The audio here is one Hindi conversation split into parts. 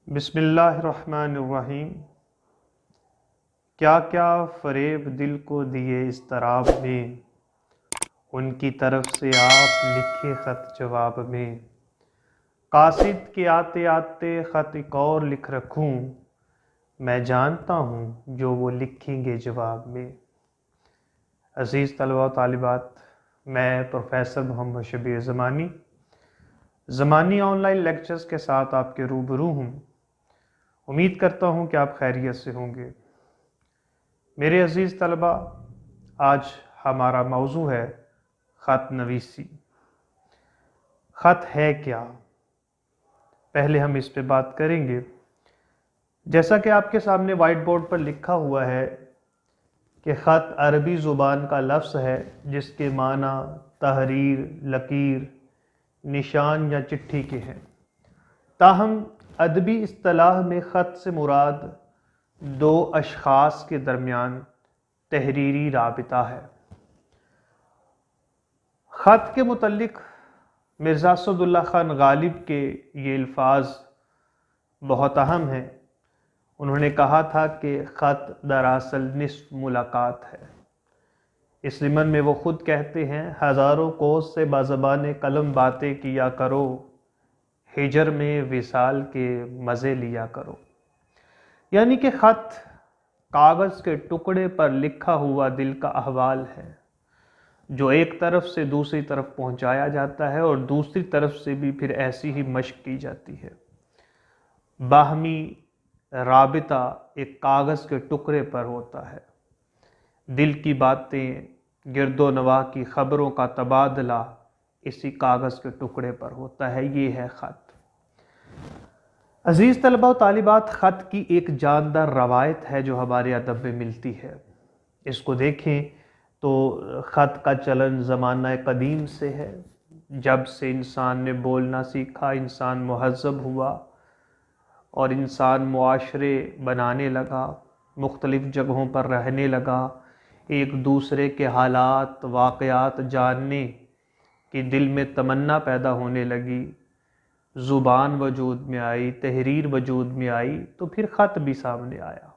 बिस्मिल्लाहिर्रहमानिर्रहीम। क्या क्या फ़रेब दिल को दिए इज़्तिराब में, उनकी तरफ से आप लिखे ख़त जवाब में। कासिद के आते आते ख़त एक और लिख रखूँ, मैं जानता हूँ जो वो लिखेंगे जवाब में। अज़ीज़ तलबा व तालिबात, मैं professor Mohammad Shabbir Zamani online lectures के साथ आपके रूबरू हूँ। उम्मीद करता हूँ कि आप खैरियत से होंगे। मेरे अज़ीज़ तलबा, आज हमारा मौजू है ख़त नवीसी। ख़त है क्या, पहले हम इस पे बात करेंगे। जैसा कि आपके सामने वाइट बोर्ड पर लिखा हुआ है कि ख़त अरबी ज़ुबान का लफ्ज़ है जिसके माना तहरीर, लकीर, निशान या चिट्ठी के हैं। ताहम अदबी इस्तिलाह में ख़त से मुराद दो अशख़ास के दरमियान तहरीरी राबिता है। ख़त के मुतल्लिक़ मिर्ज़ा असदुल्लाह ख़ान गालिब के ये अल्फाज बहुत अहम हैं। उन्होंने कहा था कि ख़त दरअसल निस्फ़ मुलाकात है। इस ज़िमन में वो ख़ुद कहते हैं, हज़ारों कोस से बाज़बान कलम बातें किया करो, हिजर में विसाल के मज़े लिया करो। यानी कि ख़त कागज़ के टुकड़े पर लिखा हुआ दिल का अहवाल है, जो एक तरफ से दूसरी तरफ पहुंचाया जाता है और दूसरी तरफ से भी फिर ऐसी ही मशक की जाती है। बाहमी राबिता एक कागज़ के टुकड़े पर होता है। दिल की बातें, गिरदो नवाह की ख़बरों का तबादला इसी कागज़ के टुकड़े पर होता है। ये है ख़त। अज़ीज़ तलबा व तालिबात, ख़त की एक जानदार रवायत है जो हमारे अदब में मिलती है। इसको देखें तो ख़त का चलन ज़माना कदीम से है। जब से इंसान ने बोलना सीखा, इंसान मुहज़्ज़ब हुआ और इंसान मुआशरे बनाने लगा, मुख्तलिफ़ जगहों पर रहने लगा, एक दूसरे के हालात वाक़यात जानने की दिल में तमन्ना पैदा होने लगी, ज़ुबान वजूद में आई, तहरीर वजूद में आई, तो फिर ख़त भी सामने आया।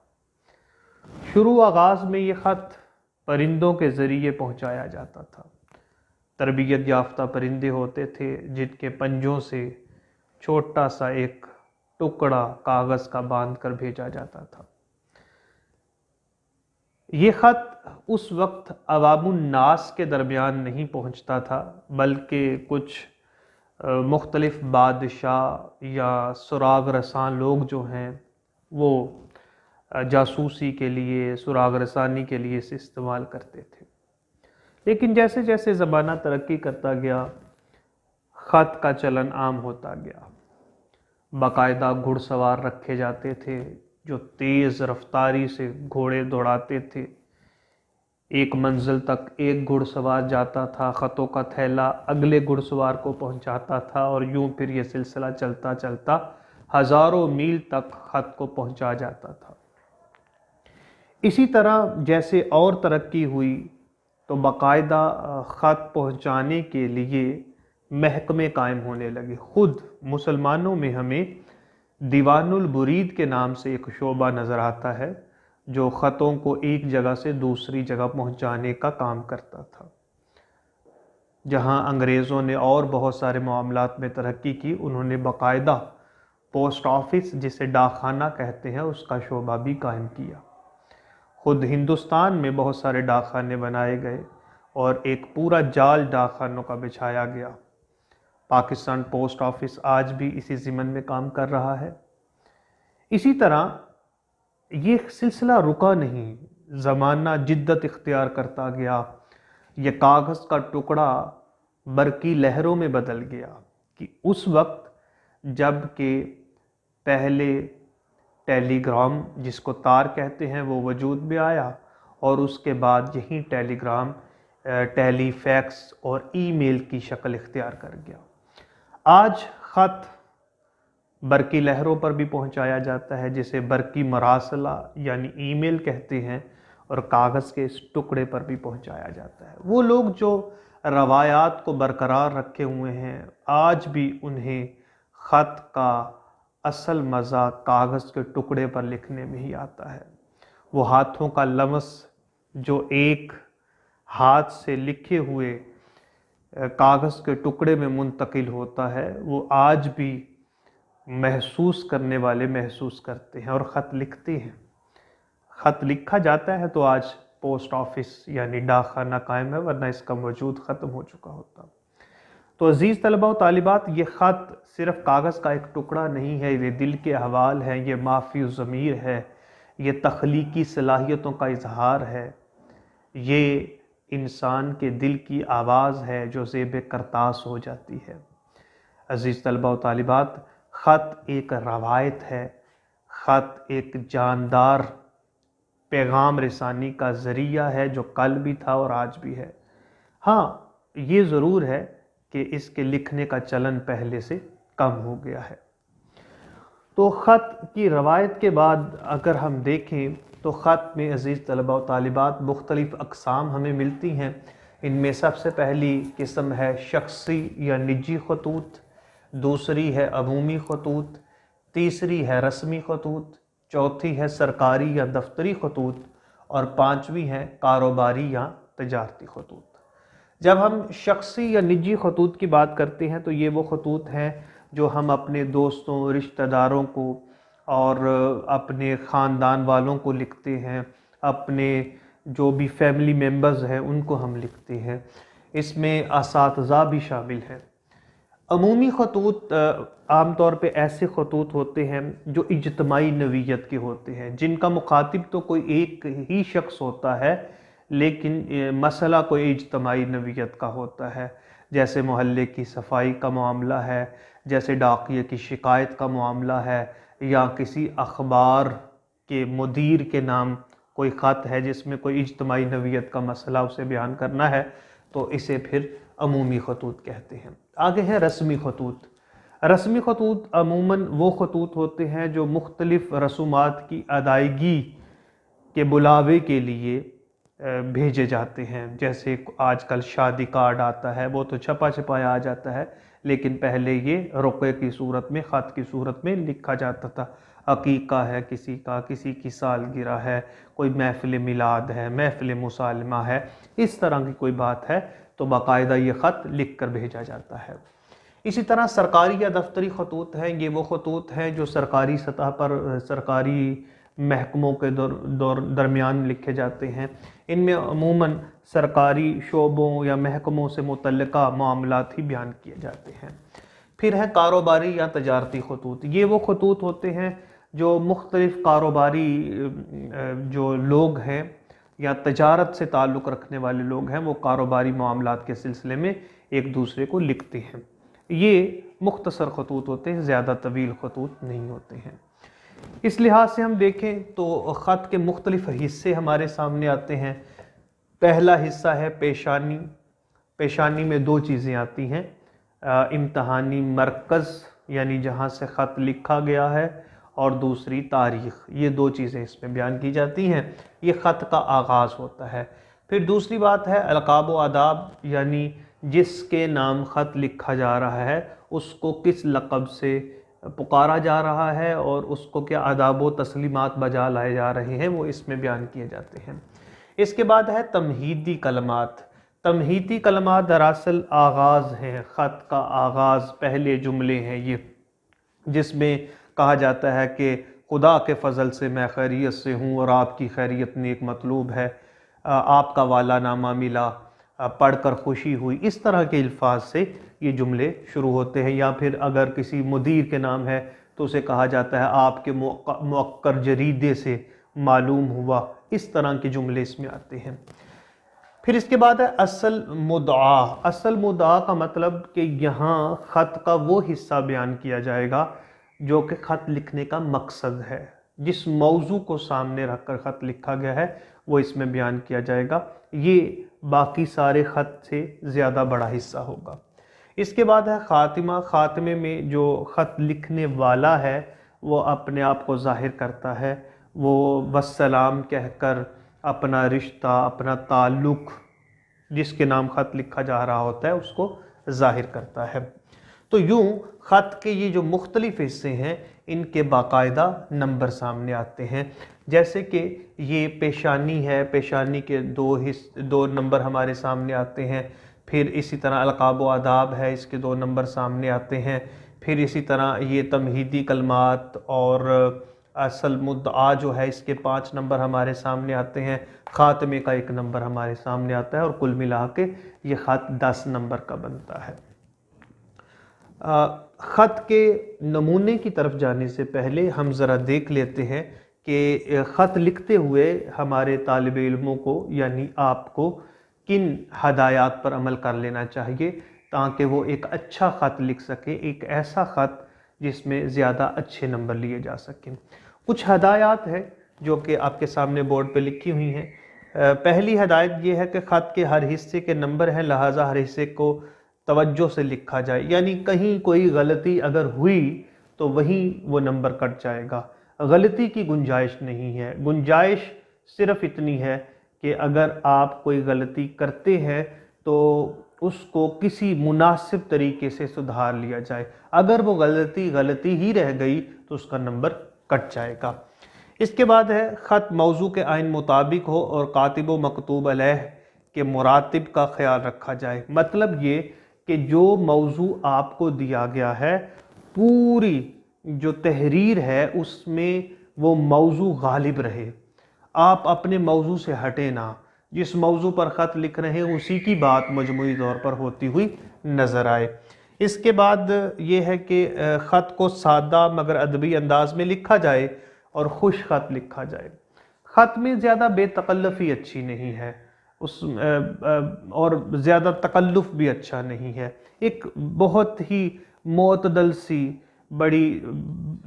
शुरू आगाज़ में ये ख़त परिंदों के ज़रिए पहुँचाया जाता था। तरबियत याफ्ता परिंदे होते थे जिनके पंजों से छोटा सा एक टुकड़ा कागज़ का बांध कर भेजा जाता था। ये ख़त उस वक्त अवामुन्नास के दरमियान नहीं पहुँचता था, बल्कि कुछ मुख्तलिफ़ बादशाह या सुराग रसान लोग जो हैं वो जासूसी के लिए, सुराग रसानी के लिए इसे इस्तेमाल करते थे। लेकिन जैसे जैसे ज़माना तरक्की करता गया, ख़त का चलन आम होता गया। बाकायदा घुड़सवार रखे जाते थे जो तेज़ रफ्तारी से घोड़े दौड़ाते थे। एक मंजिल तक एक घुड़सवार जाता था, ख़तों का थैला अगले घुड़सवार को पहुंचाता था और यूं फिर ये सिलसिला चलता चलता हज़ारों मील तक ख़त को पहुंचा जाता था। इसी तरह जैसे और तरक्की हुई तो बाकायदा ख़त पहुंचाने के लिए महकमे कायम होने लगे। ख़ुद मुसलमानों में हमें दीवानुल बुरीद के नाम से एक शोबा नज़र आता है जो ख़तों को एक जगह से दूसरी जगह पहुंचाने का काम करता था। जहां अंग्रेज़ों ने और बहुत सारे मामलात में तरक्की की, उन्होंने बाकायदा पोस्ट ऑफिस, जिसे डाकखाना कहते हैं, उसका शोबा भी कायम किया। ख़ुद हिंदुस्तान में बहुत सारे डाकखाने बनाए गए और एक पूरा जाल डाकखानों का बिछाया गया। पाकिस्तान पोस्ट ऑफिस आज भी इसी ज़िमन में काम कर रहा है। इसी तरह ये सिलसिला रुका नहीं, ज़माना जिद्दत इख्तियार करता गया। ये कागज़ का टुकड़ा बरकी लहरों में बदल गया कि उस वक्त जब के पहले टेलीग्राम, जिसको तार कहते हैं, वो वजूद में आया और उसके बाद यही टेलीग्राम टेलीफैक्स और ईमेल की शक्ल इख्तियार कर गया। आज ख़त बरकी लहरों पर भी पहुंचाया जाता है, जिसे बरकी मरासला यानी ईमेल कहते हैं, और कागज़ के इस टुकड़े पर भी पहुंचाया जाता है। वो लोग जो रवायात को बरकरार रखे हुए हैं, आज भी उन्हें ख़त का असल मज़ा कागज़ के टुकड़े पर लिखने में ही आता है। वो हाथों का लमस जो एक हाथ से लिखे हुए कागज़ के टुकड़े में मुंतकिल होता है, वो आज भी महसूस करने वाले महसूस करते हैं और ख़त लिखते हैं। ख़त लिखा जाता है तो आज पोस्ट ऑफिस यानी डाकखाना कायम है, वरना इसका वजूद ख़त्म हो चुका होता। तो अज़ीज़ तलबा व तालिबात, ये ख़त सिर्फ़ कागज़ का एक टुकड़ा नहीं है, ये दिल के अहवाल हैं, ये माफ़ी ज़मीर है, ये तख्लीकी सलाहियतों का इजहार है, ये इंसान के दिल की आवाज़ है जो ज़ेब करतास हो जाती है। अज़ीज़ तलबा व तालिबात, ख़त एक रवायत है, ख़त एक जानदार पैगाम रसानी का ज़रिया है जो कल भी था और आज भी है। हाँ, ये ज़रूर है कि इसके लिखने का चलन पहले से कम हो गया है। तो ख़त की रवायत के बाद अगर हम देखें तो ख़त में अज़ीज़ तलबा व तालिबात मुख्तलिफ़ अक़साम हमें मिलती हैं। इनमें सबसे पहली किस्म है शख्सी या निजी ख़तूत, दूसरी है अमूमी ख़तूत, तीसरी है रस्मी ख़तूत, चौथी है सरकारी या दफ्तरी ख़तूत और पाँचवीं है कारोबारी या तजारती ख़तूत। जब हम शख्सी या निजी ख़तूत की बात करते हैं तो ये वो ख़तूत हैं जो हम अपने दोस्तों, रिश्तेदारों को और अपने ख़ानदान वालों को लिखते हैं, अपने जो भी फैमिली मेम्बर्स हैं उनको हम लिखते हैं। इसमें असातिज़ा भी शामिल हैं। अमूमी ख़तूत आम तौर पे ऐसे ख़तूत होते हैं जो इज्तमाई नवीयत के होते हैं, जिनका मुखातिब तो कोई एक ही शख्स होता है लेकिन मसला कोई इज्तमाई नवीयत का होता है। जैसे मोहल्ले की सफाई का मामला है, जैसे डाकिये की शिकायत का मामला है, या किसी अखबार के मुदीर के नाम कोई ख़त है जिसमें कोई इज्तमाई नवीयत का मसला उसे बयान करना है, तो इसे फिर अमूमी ख़तूत कहते हैं। आगे है रस्मी ख़तूत। रस्मी ख़तूत अमूमन वो ख़तूत होते हैं जो मुख्तलिफ़ रसूमात की अदायगी के बुलावे के लिए भेजे जाते हैं। जैसे आजकल शादी कार्ड आता है, वो तो छपा छपाया आ जाता है, लेकिन पहले ये रुक़े की सूरत में, ख़त की सूरत में लिखा जाता था। अकीक़ा है किसी का, किसी की सालगिरह है, कोई महफ़िल मिलाद है, महफ़िल मुसालमा है, इस तरह की कोई बात है तो बाकायदा ये ख़त लिख कर भेजा जाता है। इसी तरह सरकारी या दफ्तरी ख़तूत हैं। ये वो ख़तूत हैं जो सरकारी सतह पर सरकारी महकमों के दरमियान लिखे जाते हैं। इनमें अमूमन सरकारी शोबों या महकमों से मुतल्लिक़ा मामलात ही बयान किए जाते हैं। फिर है कारोबारी या तजारती ख़तूत। ये वो ख़तूत होते हैं जो मुख्तलिफ़ कारोबारी जो लोग हैं या तजारत से ताल्लुक़ रखने वाले लोग हैं, वो कारोबारी मामलात के सिलसिले में एक दूसरे को लिखते हैं। ये मुख्तसर ख़तूत होते हैं, ज़्यादा तवील ख़तूत नहीं होते हैं। इस लिहाज से हम देखें तो ख़त के मुख्तलिफ़ हिस्से हमारे सामने आते हैं। पहला हिस्सा है पेशानी। पेशानी में दो चीज़ें आती हैं, इम्तहानी मरकज़ यानी जहाँ से ख़त लिखा गया है, और दूसरी तारीख़। ये दो चीज़ें इसमें बयान की जाती हैं। ये ख़त का आगाज़ होता है। फिर दूसरी बात है अलक़ाब व आदाब, यानी जिसके नाम ख़त लिखा जा रहा है उसको किस लक़ब से पुकारा जा रहा है और उसको क्या आदाब व तस्लीमात बजा लाए जा रहे हैं, वो इसमें बयान किए जाते हैं। इसके बाद है तमहीदी कलमात। तमहीदी कलमात दरअसल आगाज़ हैं, ख़त का आगाज़, पहले जुमले हैं ये, जिसमें कहा जाता है कि खुदा के फ़ज़ल से मैं खैरियत से हूँ और आपकी खैरियत नेक मतलूब है, आपका वाला नामा मिला, पढ़कर खुशी हुई। इस तरह के अल्फाज से ये जुमले शुरू होते हैं। या फिर अगर किसी मुदीर के नाम है तो उसे कहा जाता है आपके मुअक्कर जरीदे से मालूम हुआ। इस तरह के जुमले इसमें आते हैं। फिर इसके बाद है असल मुद्दा। असल मुद्दा का मतलब कि यहाँ ख़त का वो हिस्सा बयान किया जाएगा जो कि ख़त लिखने का मकसद है। जिस मौजू को सामने रखकर ख़त लिखा गया है वो इसमें बयान किया जाएगा। ये बाकी सारे ख़त से ज़्यादा बड़ा हिस्सा होगा। इसके बाद है ख़ातिमा। ख़ात्मे में जो ख़त लिखने वाला है वो अपने आप को ज़ाहिर करता है, वो वस्सलाम कहकर अपना रिश्ता, अपना ताल्लुक़ जिसके नाम ख़त लिखा जा रहा होता है उसको ज़ाहिर करता है। तो यूँ ख़त के ये जो मुख्तलिफ़ हिस्से हैं इनके बाकायदा नंबर सामने आते हैं। जैसे कि ये पेशानी है, पेशानी के दो नंबर हमारे सामने आते हैं। फिर इसी तरह अलक़ाब व आदाब है, इसके 2 नंबर सामने आते हैं। फिर इसी तरह ये तमहीदी कलमात और असल मुद्दा जो है, इसके 5 नंबर हमारे सामने आते हैं। ख़ात्मे का 1 नंबर हमारे सामने आता है और कुल मिला के ये ख़त 10 नंबर का बनता है। ख़त के नमूने की तरफ जाने से पहले हम ज़रा देख लेते हैं कि ख़त लिखते हुए हमारे तालिब इल्मों को यानी आपको किन हदायत पर अमल कर लेना चाहिए ताकि वो एक अच्छा ख़त लिख सके, एक ऐसा ख़त जिसमें ज़्यादा अच्छे नंबर लिए जा सकें। कुछ हदायत है जो कि आपके सामने बोर्ड पे लिखी हुई हैं। पहली हदायत ये है कि ख़त के हर हिस्से के नंबर हैं, लिहाजा हर हिस्से को तवज्जो से लिखा जाए, यानी कहीं कोई गलती अगर हुई तो वहीं वो नंबर कट जाएगा। गलती की गुंजाइश नहीं है। गुंजाइश सिर्फ इतनी है कि अगर आप कोई गलती करते हैं तो उसको किसी मुनासिब तरीके से सुधार लिया जाए। अगर वो गलती ही रह गई तो उसका नंबर कट जाएगा। इसके बाद है ख़त मौजू के आइन मुताबिक हो और कातिब व मकतूब अलैह के मुरातिब का ख्याल रखा जाए। मतलब ये कि जो मौजू आपको दिया गया है, पूरी जो तहरीर है उसमें वो मौजू गालिब रहे। आप अपने मौजू से हटे ना, जिस मौजू पर ख़त लिख रहे हैं उसी की बात मजमूई तौर पर होती हुई नज़र आए। इसके बाद ये है कि ख़त को सादा मगर अदबी अंदाज में लिखा जाए और खुश ख़त लिखा जाए। ख़त में ज़्यादा बेतकल्लफ़ी अच्छी नहीं है, और ज़्यादा तकल्लुफ़ भी अच्छा नहीं है। एक बहुत ही मोतदल सी, बड़ी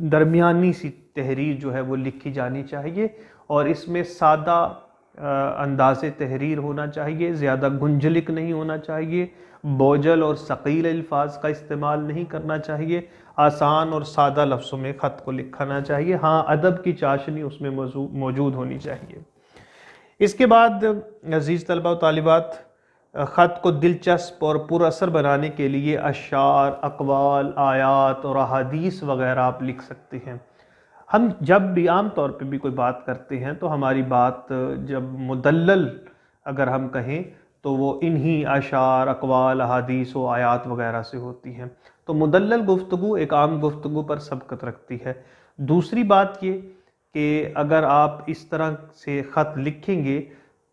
दरमियानी सी तहरीर जो है वो लिखी जानी चाहिए और इसमें सादा अंदाज़े तहरीर होना चाहिए, ज़्यादा गुंजलिक नहीं होना चाहिए, बोझल और सकील अल्फाज का इस्तेमाल नहीं करना चाहिए। आसान और सादा लफ्ज़ों में ख़त को लिखना चाहिए। हाँ, अदब की चाशनी उसमें मौजूद होनी चाहिए। इसके बाद अज़ीज़ तलबा व तालिबात, ख़त को दिलचस्प और पुरअसर बनाने के लिए अशार, अक़वाल, आयात और अहादीस वग़ैरह आप लिख सकते हैं। हम जब भी आम तौर पे भी कोई बात करते हैं तो हमारी बात जब मुदल्लल अगर हम कहें तो वो इन्हीं अशार, अक़वाल, अहादीस व आयात वग़ैरह से होती हैं। तो मुदल्लल गुफ्तगू एक आम गुफ्तगू पर सबकत रखती है। दूसरी बात ये कि अगर आप इस तरह से ख़त लिखेंगे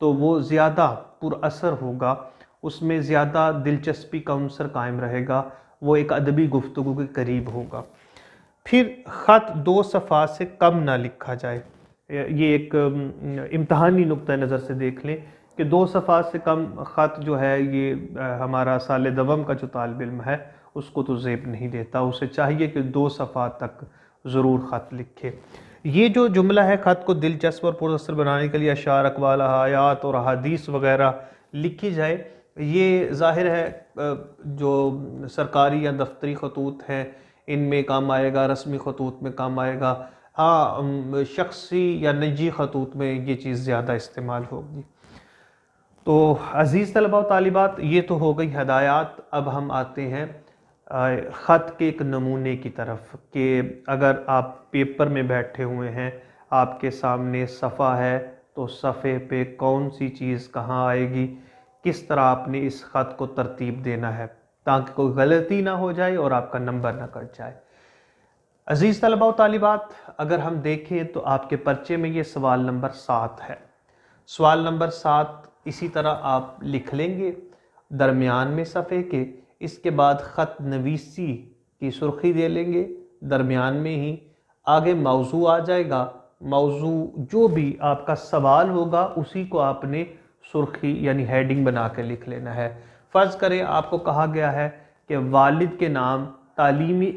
तो वो ज़्यादा पुरअसर होगा, उसमें ज़्यादा दिलचस्पी का अंसर कायम रहेगा, वो एक अदबी गुफ्तगू के करीब होगा। फिर ख़त 2 सफ़ा से कम ना लिखा जाए। ये एक इम्तहानी नुक्ता नज़र से देख लें कि 2 सफ़ा से कम ख़त जो है ये हमारा साल दवम का जो तालिब इल्म है उसको तो ज़ेब नहीं देता। उसे चाहिए कि 2 सफ़ा तक ज़रूर ख़त लिखे। ये जो जुमला है, ख़त को दिलचस्प और पुरअसर बनाने के लिए अशार, अक़वाल, आयात और अहादीस वग़ैरह लिखी जाए, ये ज़ाहिर है जो सरकारी या दफ्तरी खतूत हैं इनमें काम आएगा, रस्मी खतूत में काम आएगा। हाँ, शख्सी या निजी खतूत में ये चीज़ ज़्यादा इस्तेमाल होगी। तो अज़ीज़ तलबा व तालिबात, ये तो हो गई हदायत। अब हम आते हैं ख़त के एक नमूने की तरफ कि अगर आप पेपर में बैठे हुए हैं, आपके सामने सफ़ा है तो सफ़े पे कौन सी चीज़ कहाँ आएगी, किस तरह आपने इस ख़त को तरतीब देना है ताकि कोई गलती ना हो जाए और आपका नंबर ना कट जाए। अज़ीज़ तलबा व तालिबात, अगर हम देखें तो आपके पर्चे में ये सवाल नंबर 7 है। सवाल नंबर 7 इसी तरह आप लिख लेंगे दरमियान में सफ़े के। इसके बाद ख़त नवीसी की सुर्खी दे लेंगे दरमियान में ही। आगे मौजू आ जाएगा। मौजू जो भी आपका सवाल होगा उसी को आपने सुर्खी यानी हेडिंग बना के लिख लेना है। फ़र्ज़ करें आपको कहा गया है कि वालिद के नाम तालीमी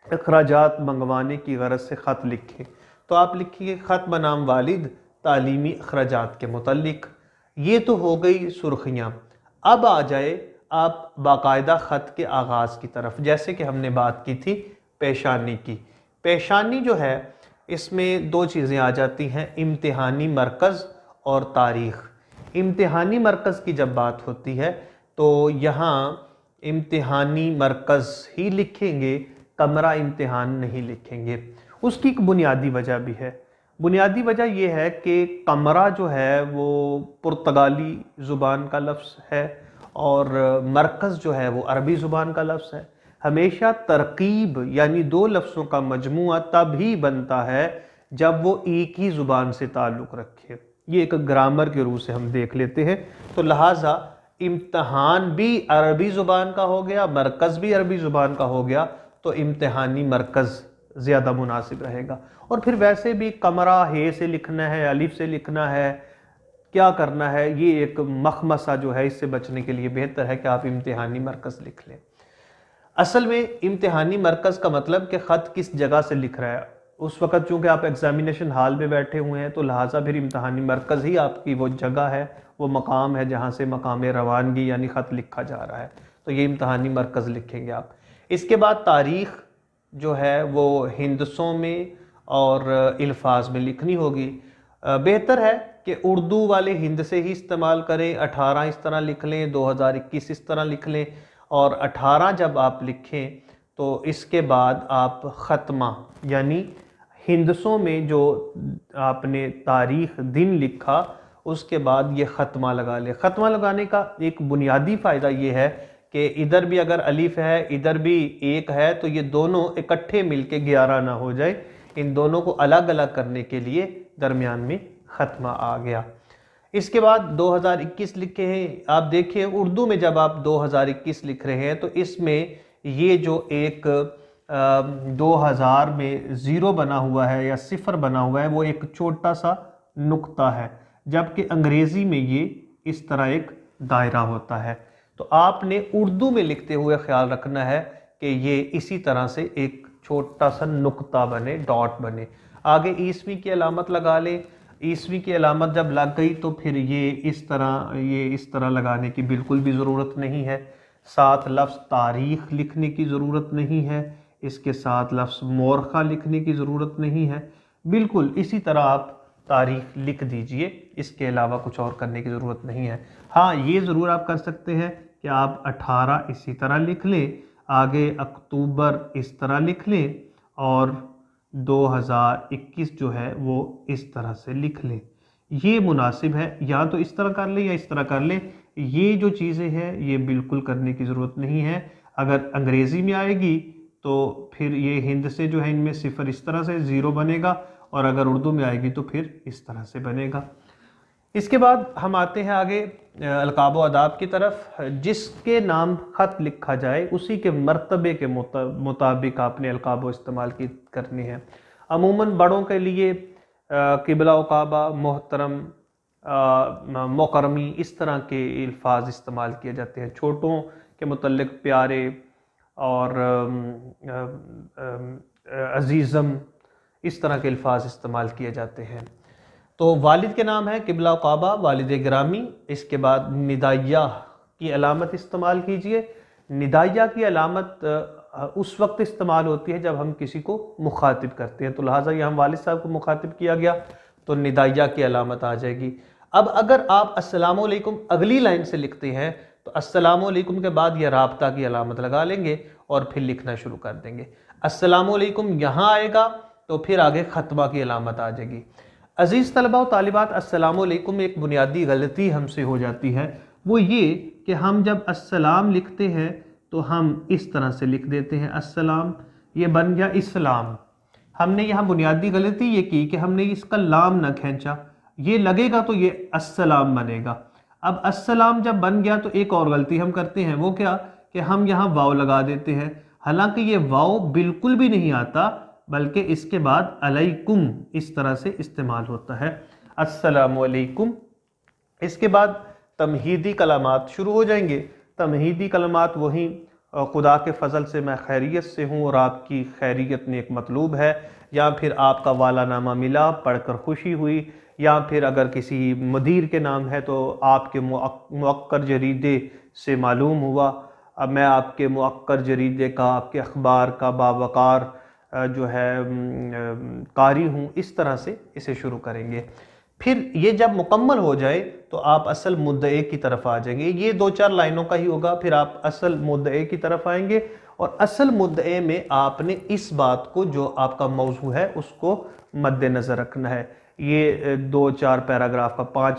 अखराजात मंगवाने की गरज से ख़त लिखें, तो आप लिखिए ख़त बनाम वालिद तालीमी अखराजात के मुतल्लिक़। ये तो हो गई सुर्खियाँ। अब आ जाए आप बाकायदा ख़त के आगाज़ की तरफ। जैसे कि हमने बात की थी पेशानी की। पेशानी जो है इसमें 2 चीज़ें आ जाती हैं, इम्तिहानी मरकज़ और तारीख़। इम्तिहानी मरकज़ की जब बात होती है तो यहाँ इम्तिहानी मरकज़ ही लिखेंगे। कमरा इम्तिहान नहीं लिखेंगे। उसकी एक बुनियादी वजह भी है। बुनियादी वजह यह है कि कमरा जो है वो पुर्तगाली ज़ुबान का लफ्ज़ है और मरकज़ जो है वो अरबी ज़ुबान का लफ्ज़ है। हमेशा तरकीब यानी दो लफ्ज़ों का मजमुआ तभी बनता है जब वो एक ही ज़ुबान से ताल्लुक़ रखे। ये एक ग्रामर के रूप से हम देख लेते हैं। तो लिहाजा इम्तहान भी अरबी ज़ुबान का हो गया, मरकज़ भी अरबी ज़ुबान का हो गया, तो इम्तहानी मरकज़ ज़्यादा मुनासिब रहेगा। और फिर वैसे भी कमरा हे से लिखना है, अलिफ से लिखना है, क्या करना है, ये एक मखमसा जो है, इससे बचने के लिए बेहतर है कि आप इम्तिहानी मरकज़ लिख लें। असल में इम्तिहानी मरकज़ का मतलब कि ख़त किस जगह से लिख रहा है। उस वक़्त चूँकि आप एग्ज़ामिनेशन हाल में बैठे हुए हैं तो लिहाजा फिर इम्तिहानी मरकज़ ही आपकी वो जगह है, वो मकाम है जहाँ से मकाम रवानगी यानी ख़त लिखा जा रहा है। तो ये इम्तिहानी मरकज़ लिखेंगे आप। इसके बाद तारीख़ जो है वो हिंदसों में और अल्फाज में लिखनी होगी। बेहतर है कि उर्दू वाले हिंद से ही इस्तेमाल करें। 18 इस तरह लिख लें, 2021 इस तरह लिख लें, और 18 जब आप लिखें तो इसके बाद आप ख़त्मा यानी हिंदसों में जो आपने तारीख़ दिन लिखा उसके बाद ये ख़त्मा लगा ले। ख़त्मा लगाने का एक बुनियादी फ़ायदा ये है कि इधर भी अगर अलिफ है, इधर भी एक है, तो ये दोनों इकट्ठे मिलके 11 ना हो जाए। इन दोनों को अलग अलग करने के लिए दरमियान में ख़त्मा आ गया। इसके बाद 2021 लिखे हैं। आप देखिए उर्दू में जब आप 2021 लिख रहे हैं तो इसमें ये जो एक 2000 में ज़ीरो बना हुआ है या सिफर बना हुआ है वो एक छोटा सा नुक्ता है, जबकि अंग्रेज़ी में ये इस तरह एक दायरा होता है। तो आपने उर्दू में लिखते हुए ख्याल रखना है कि ये इसी तरह से एक छोटा सा नुक्ता बने, डॉट बने। आगे ईस्वी की अलामत लगा लें। ईस्वी की अलामत जब लग गई तो फिर ये इस तरह लगाने की बिल्कुल भी ज़रूरत नहीं है। साथ लफ्ज़ तारीख़ लिखने की ज़रूरत नहीं है, इसके साथ लफ्ज़ मोरखा लिखने की ज़रूरत नहीं है। बिल्कुल इसी तरह आप तारीख़ लिख दीजिए, इसके अलावा कुछ और करने की ज़रूरत नहीं है। हाँ, ये ज़रूर आप कर सकते हैं कि आप 18 इसी तरह लिख लें, आगे अक्टूबर इस तरह लिख लें और 2021 जो है वो इस तरह से लिख लें। ये मुनासिब है। या तो इस तरह कर लें या इस तरह कर लें। ये जो चीज़ें हैं ये बिल्कुल करने की ज़रूरत नहीं है। अगर अंग्रेज़ी में आएगी तो फिर ये हिंद से जो है इनमें सिफर इस तरह से ज़ीरो बनेगा, और अगर उर्दू में आएगी तो फिर इस तरह से बनेगा। इसके बाद हम आते हैं आगे अलकाब व अदाब की तरफ। जिसके नाम ख़त लिखा जाए उसी के मर्तबे के मुताबिक आपने अलकाब इस्तेमाल करनी है। अमूमन बड़ों के लिए किबला व काबा, मोहतरम, मुकरमी, इस तरह के अल्फाज इस्तेमाल किए जाते हैं। छोटों के मुतल्लिक़ प्यारे और अजीज़म, इस तरह के अल्फाज इस्तेमाल किए जाते हैं। तो वालिद के नाम है किबला काबा, वालिद ग्रामी। इसके बाद निदाइया की अलामत इस्तेमाल कीजिए। निदाइया की अलामत उस वक्त इस्तेमाल होती है जब हम किसी को मुखातिब करते हैं, तो लिहाजा ये हम वालिद साहब को मुखातिब किया गया तो निदाइया की अलामत आ जाएगी। अब अगर आप अस्सलामु अलैकुम अगली लाइन से लिखते हैं तो अस्सलामु अलैकुम के बाद यह राब्ता की अलामत लगा लेंगे और फिर लिखना शुरू कर देंगे। अस्सलामु अलैकुम यहाँ आएगा तो फिर आगे ख़त्मा की अलामत आ जाएगी। अज़ीज़ तलबा व तालिबात, अस्सलामु अलैकुम एक बुनियादी गलती हमसे हो जाती है, वो ये कि हम जब अस्सलाम लिखते हैं तो हम इस तरह से लिख देते हैं अस्सलाम, ये बन गया इस्लाम। हमने यहाँ बुनियादी गलती ये की कि हमने इसका लाम ना खींचा, ये लगेगा तो ये अस्सलाम बनेगा। अब अस्सलाम जब बन गया तो एक और गलती हम करते हैं, वो क्या कि हम यहाँ वाव लगा देते हैं। हालांकि ये वाव बिल्कुल भी नहीं आता, बल्कि इसके बाद अलैकुम इस तरह से इस्तेमाल होता है, अस्सलामु अलैकुम। इसके बाद तमहीदी कलामात शुरू हो जाएंगे। तमहीदी कलामात वही खुदा के फजल से मैं खैरियत से हूँ और आपकी खैरियत नेक मतलूब है, या फिर आपका वाला नामा मिला पढ़कर खुशी हुई, या फिर अगर किसी मदीर के नाम है तो आपके मुअक्कर जरीदे से मालूम हुआ। अब मैं आपके मुअक्कर जरीदे का, आपके अखबार का बावकार जो है कारी हूँ, इस तरह से इसे शुरू करेंगे। फिर ये जब मुकम्मल हो जाए तो आप असल मुद्दे की तरफ आ जाएंगे। ये 2-4 लाइनों का ही होगा, फिर आप असल मुद्दे की तरफ आएंगे और असल मुद्दे में आपने इस बात को, जो आपका मौजू है, उसको मद्देनज़र रखना है। ये 2-4 पैराग्राफ का,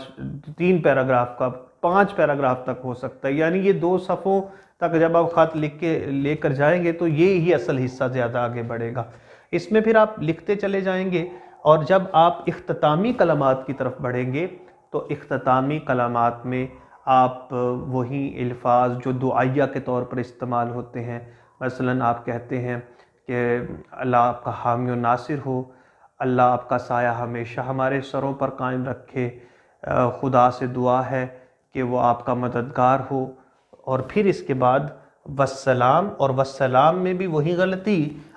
3 पैराग्राफ का, 5 पैराग्राफ तक हो सकता है, यानी ये 2 सफ़ों तक जब आप ख़त लिख के लेकर जाएंगे तो ये ही असल हिस्सा ज़्यादा आगे बढ़ेगा। इसमें फिर आप लिखते चले जाएंगे, और जब आप इख्तितामी कलमात की तरफ बढ़ेंगे तो इख्तितामी कलमात में आप वही अल्फाज जो दुआया के तौर पर इस्तेमाल होते हैं, मसलन आप कहते हैं कि अल्लाह आपका हामी और नासिर हो, अल्लाह आपका साया हमेशा हमारे सरों पर कायम रखे, खुदा से दुआ है कि वो आपका मददगार हो। और फिर इसके बाद वस्सलाम, और वस्सलाम में भी वही गलती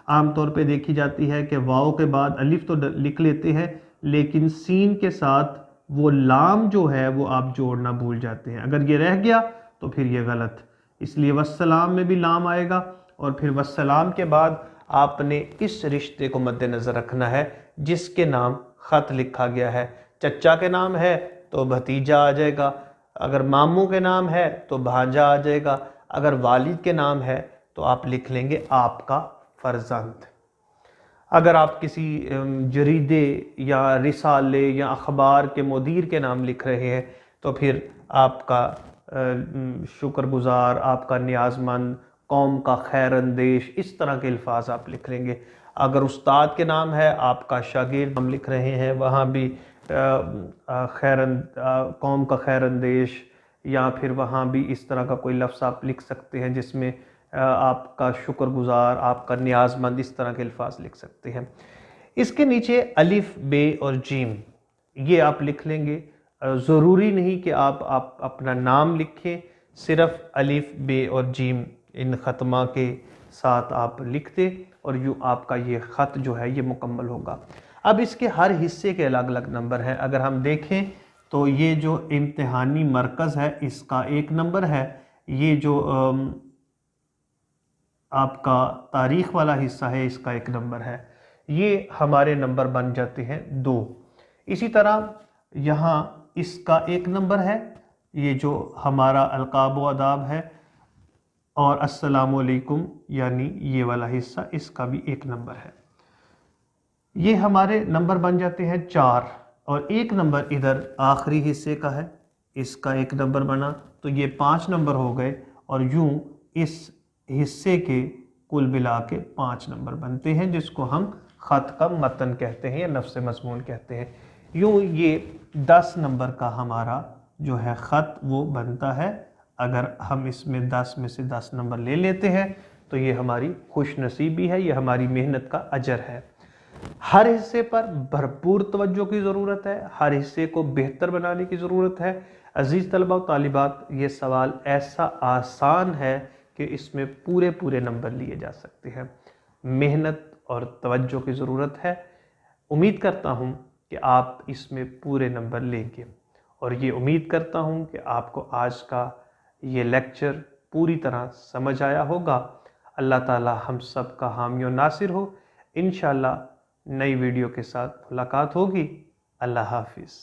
आमतौर पे देखी जाती है कि वाव के बाद अलिफ तो लिख लेते हैं, लेकिन सीन के साथ वो लाम जो है वो आप जोड़ना भूल जाते हैं। अगर ये रह गया तो फिर ये गलत, इसलिए वस्सलाम में भी लाम आएगा। और फिर वस्सलाम के बाद आपने इस रिश्ते को मद्देनज़र रखना है जिसके नाम ख़त लिखा गया है। चचा के नाम है तो भतीजा आ जाएगा, अगर मामू के नाम है तो भांजा आ जाएगा, अगर वालिद के नाम है तो आप लिख लेंगे आपका फ़र्जंद। अगर आप किसी जरीदे या रिसाले या अखबार के मुदीर के नाम लिख रहे हैं तो फिर आपका शुक्रगुजार, आपका न्याज़मंद, कौम का खैर अंदेश, इस तरह के अल्फाज आप लिख लेंगे। अगर उस्ताद के नाम है, आपका शागिर्द हम लिख रहे हैं, वहाँ भी कौम का खैर अंदेश, या फिर वहाँ भी इस तरह का कोई लफ्ज़ आप लिख सकते हैं जिसमें आपका शुक्रगुजार, आपका न्याज़मंद, इस तरह के अल्फाज लिख सकते हैं। इसके नीचे अलिफ, बे और जीम ये आप लिख लेंगे। ज़रूरी नहीं कि आप अपना नाम लिखें, सिर्फ अलिफ, बे और जीम इन ख़त्मा के साथ आप लिख दें और यूँ आपका ये ख़त जो है ये मुकम्मल होगा। अब इसके हर हिस्से के अलग अलग नंबर हैं। अगर हम देखें तो ये जो इम्तिहानी मरकज़ है इसका 1 नंबर है, ये जो आपका तारीख़ वाला हिस्सा है इसका 1 नंबर है, ये हमारे नंबर बन जाते हैं 2। इसी तरह यहाँ इसका 1 नंबर है, ये जो हमारा अलक़ाब व आदाब है, और अस्सलामु अलैकुम यानी ये वाला हिस्सा, इसका भी 1 नंबर है। ये हमारे नंबर बन जाते हैं 4, और 1 नंबर इधर आखिरी हिस्से का है, इसका 1 नंबर बना, तो ये 5 नंबर हो गए, और यूँ इस हिस्से के कुल मिला के 5 नंबर बनते हैं, जिसको हम ख़त का मतन कहते हैं या नफ्स मज़मून कहते हैं। यूँ ये 10 नंबर का हमारा जो है ख़त वो बनता है। अगर हम इसमें 10 में से 10 नंबर ले लेते हैं तो ये हमारी खुशनसीबी है, ये हमारी मेहनत का अजर है। हर हिस्से पर भरपूर तवज्जो की ज़रूरत है, हर हिस्से को बेहतर बनाने की ज़रूरत है। अज़ीज़ तलबा व तालिबात, ये सवाल ऐसा आसान है कि इसमें पूरे पूरे नंबर लिए जा सकते हैं। मेहनत और तवज्जो की ज़रूरत है। उम्मीद करता हूँ कि आप इसमें पूरे नंबर लेंगे, और ये उम्मीद करता हूँ कि आपको आज का ये लेक्चर पूरी तरह समझ आया होगा। अल्लाह ताला हम सब का हामी और नासिर हो। इंशाअल्लाह नई वीडियो के साथ मुलाकात होगी। अल्लाह हाफिज़।